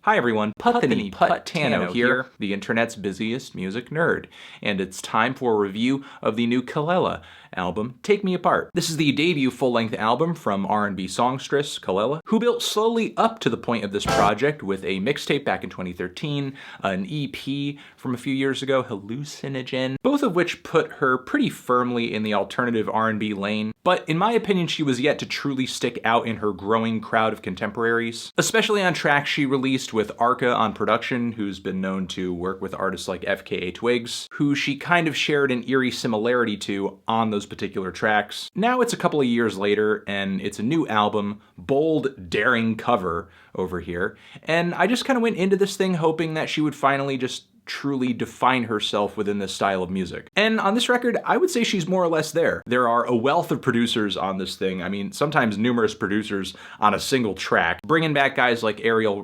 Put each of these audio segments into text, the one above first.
Hi everyone, Puthany Puttano here, the internet's busiest music nerd, and it's time for a review of the new Kelela album, Take Me Apart. This is the debut full-length album from R&B songstress Kelela, who built slowly up to the point of this project with a mixtape back in 2013, an EP from a few years ago, Hallucinogen, both of which put her pretty firmly in the alternative R&B lane, but in my opinion she was yet to truly stick out in her growing crowd of contemporaries, especially on tracks she released with Arca on production, who's been known to work with artists like FKA Twigs, who she kind of shared an eerie similarity to on those particular tracks. Now it's a couple of years later, and it's a new album, bold, daring cover over here, and I just kind of went into this thing hoping that she would finally just truly define herself within this style of music. And on this record, I would say she's more or less there. There are a wealth of producers on this thing. I mean, sometimes numerous producers on a single track, bringing back guys like Ariel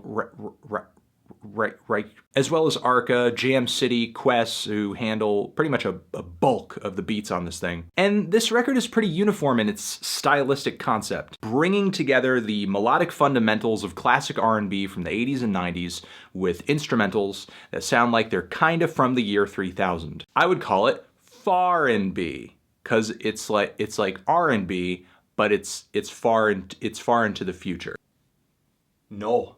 right, as well as Arca, Jam City, Quest, who handle pretty much a bulk of the beats on this thing. And this record is pretty uniform in its stylistic concept, bringing together the melodic fundamentals of classic R&B from the 80s and 90s with instrumentals that sound like they're kind of from the year 3000. I would call it FAR&B, because it's like R&B, but it's far into the future. No.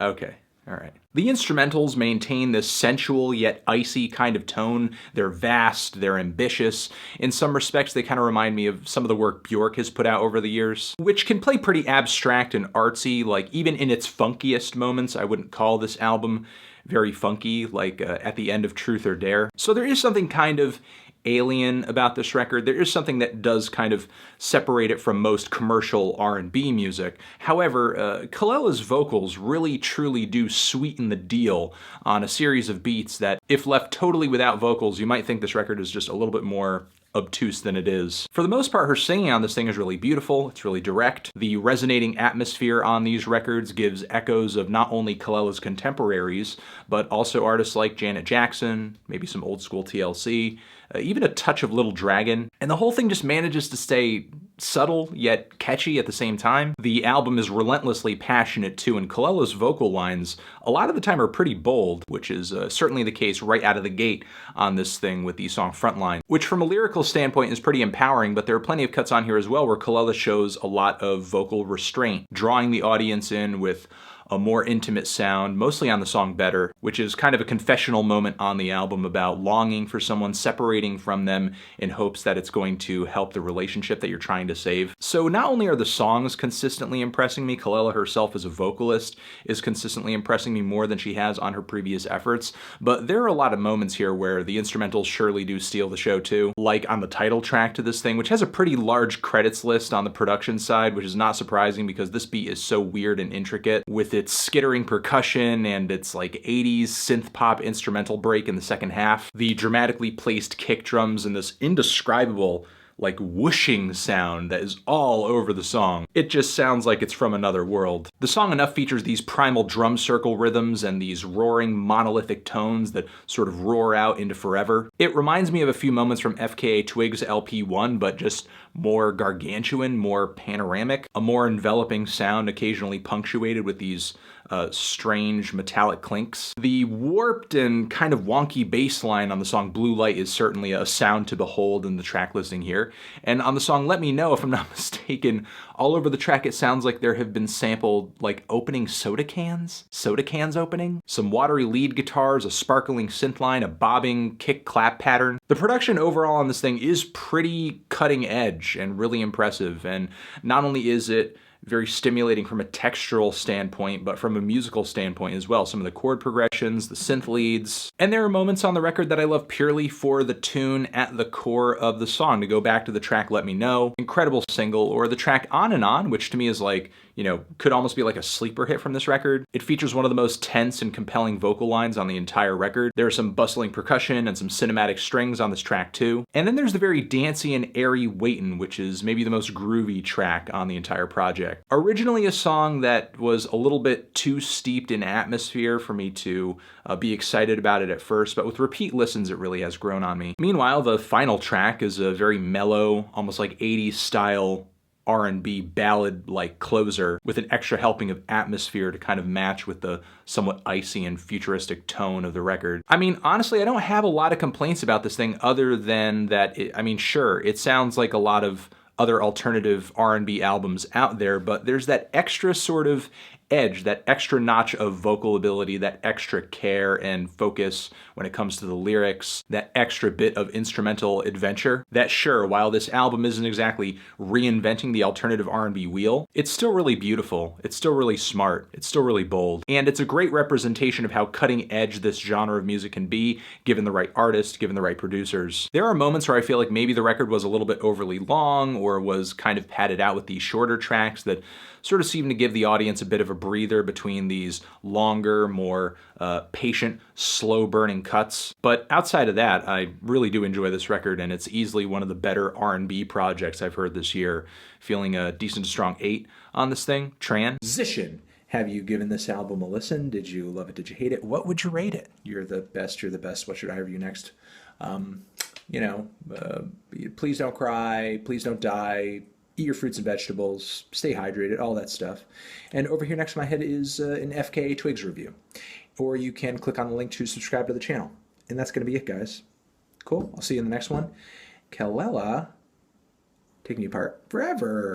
Okay. All right. The instrumentals maintain this sensual yet icy kind of tone. They're vast, they're ambitious. In some respects, they kind of remind me of some of the work Bjork has put out over the years, which can play pretty abstract and artsy. Like, even in its funkiest moments, I wouldn't call this album very funky, like at the end of Truth or Dare. So there is something kind of alien about this record. There is something that does kind of separate it from most commercial R&B music. However, Kelela's vocals really truly do sweeten the deal on a series of beats that, if left totally without vocals, you might think this record is just a little bit more obtuse than it is. For the most part, her singing on this thing is really beautiful. It's really direct. The resonating atmosphere on these records gives echoes of not only Kelela's contemporaries, but also artists like Janet Jackson, maybe some old school TLC, even a touch of Little Dragon. And the whole thing just manages to stay subtle yet catchy at the same time. The album is relentlessly passionate too, and Kelela's vocal lines a lot of the time are pretty bold, which is certainly the case right out of the gate on this thing with the song Frontline, which from a lyrical standpoint is pretty empowering, but there are plenty of cuts on here as well where Kelela shows a lot of vocal restraint, drawing the audience in with a more intimate sound, mostly on the song Better, which is kind of a confessional moment on the album about longing for someone, separating from them in hopes that it's going to help the relationship that you're trying to save. So not only are the songs consistently impressing me, Kelela herself as a vocalist is consistently impressing me more than she has on her previous efforts, but there are a lot of moments here where the instrumentals surely do steal the show too, like on the title track to this thing, which has a pretty large credits list on the production side, which is not surprising because this beat is so weird and intricate, with its skittering percussion and its like 80s synth pop instrumental break in the second half, the dramatically placed kick drums and this indescribable like whooshing sound that is all over the song. It just sounds like it's from another world. The song enough features these primal drum circle rhythms and these roaring monolithic tones that sort of roar out into forever. It reminds me of a few moments from FKA Twigs LP1, but just more gargantuan, more panoramic, a more enveloping sound occasionally punctuated with these strange metallic clinks. The warped and kind of wonky bass line on the song Blue Light is certainly a sound to behold in the track listing here. And on the song Let Me Know, if I'm not mistaken, all over the track it sounds like there have been sampled like opening soda cans opening, some watery lead guitars, a sparkling synth line, a bobbing kick clap pattern. The production overall on this thing is pretty cutting edge and really impressive, and not only is it very stimulating from a textural standpoint, but from a musical standpoint as well. Some of the chord progressions, the synth leads, and there are moments on the record that I love purely for the tune at the core of the song. To go back to the track Let Me Know, incredible single, or the track On, which to me is like, could almost be like a sleeper hit from this record. It features one of the most tense and compelling vocal lines on the entire record. There are some bustling percussion and some cinematic strings on this track too. And then there's the very dancey and airy Waitin', which is maybe the most groovy track on the entire project. Originally a song that was a little bit too steeped in atmosphere for me to be excited about it at first, but with repeat listens it really has grown on me. Meanwhile, the final track is a very mellow, almost like 80s style R&B ballad-like closer with an extra helping of atmosphere to kind of match with the somewhat icy and futuristic tone of the record. I mean, honestly, I don't have a lot of complaints about this thing other than that, sure, it sounds like a lot of other alternative R&B albums out there, but there's that extra sort of edge, that extra notch of vocal ability, that extra care and focus when it comes to the lyrics, that extra bit of instrumental adventure, that sure, while this album isn't exactly reinventing the alternative R&B wheel, it's still really beautiful, it's still really smart, it's still really bold, and it's a great representation of how cutting edge this genre of music can be, given the right artist, given the right producers. There are moments where I feel like maybe the record was a little bit overly long or was kind of padded out with these shorter tracks that sort of seem to give the audience a bit of a breather between these longer, more patient, slow-burning cuts. But outside of that, I really do enjoy this record, and it's easily one of the better R&B projects I've heard this year. Feeling a decent, strong 8 on this thing. Transition. Have you given this album a listen? Did you love it? Did you hate it? What would you rate it? You're the best. You're the best. What should I review next? Please don't cry. Please don't die. Eat your fruits and vegetables, stay hydrated, all that stuff. And over here next to my head is an FKA Twigs review. Or you can click on the link to subscribe to the channel. And that's going to be it, guys. Cool. I'll see you in the next one. Kelela, taking you apart forever.